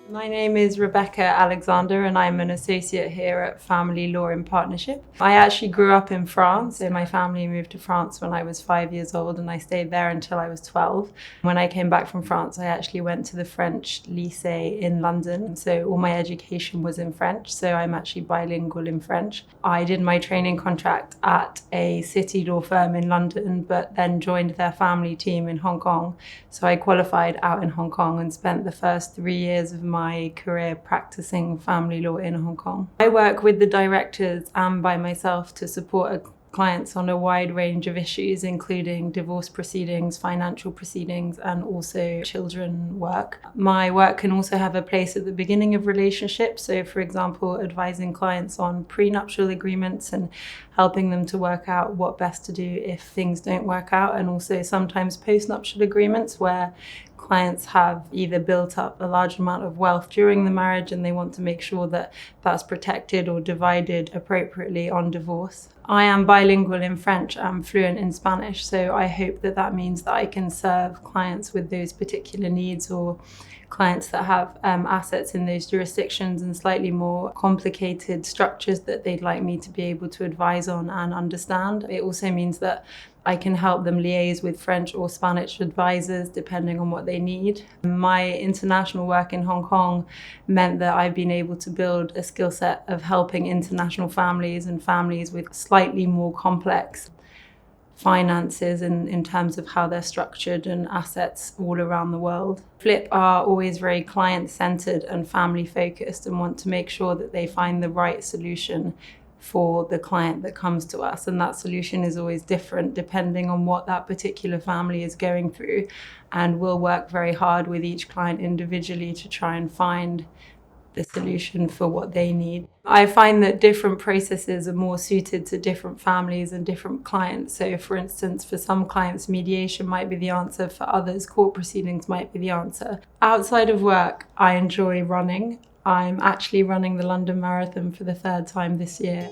My name is Rebecca Alexander and I'm an associate here at Family Law in Partnership. I actually grew up in France, so my family moved to France when I was 5 years old and I stayed there until I was 12. When I came back from France, I actually went to the French lycée in London, so all my education was in French, so I'm actually bilingual in French. I did my training contract at a city law firm in London, but then joined their family team in Hong Kong. So I qualified out in Hong Kong and spent the first 3 years of my career practicing family law in Hong Kong. I work with the directors and by myself to support clients on a wide range of issues, including divorce proceedings, financial proceedings, and also children work. My work can also have a place at the beginning of relationships. So, for example, advising clients on prenuptial agreements and helping them to work out what best to do if things don't work out, and also sometimes post-nuptial agreements where clients have either built up a large amount of wealth during the marriage and they want to make sure that that's protected or divided appropriately on divorce. I am bilingual in French and fluent in Spanish, so I hope that that means that I can serve clients with those particular needs, or clients that have assets in those jurisdictions and slightly more complicated structures that they'd like me to be able to advise on and understand. It also means that I can help them liaise with French or Spanish advisors depending on what they need. My international work in Hong Kong meant that I've been able to build a skill set of helping international families and families with slightly more complex finances in terms of how they're structured and assets all around the world. FLiP are always very client-centered and family-focused and want to make sure that they find the right solution for the client that comes to us, and that solution is always different depending on what that particular family is going through, and we'll work very hard with each client individually to try and find the solution for what they need. I find that different processes are more suited to different families and different clients. So for instance, for some clients, mediation might be the answer, for others, court proceedings might be the answer. Outside of work, I enjoy running. I'm actually running the London Marathon for the 3rd time this year.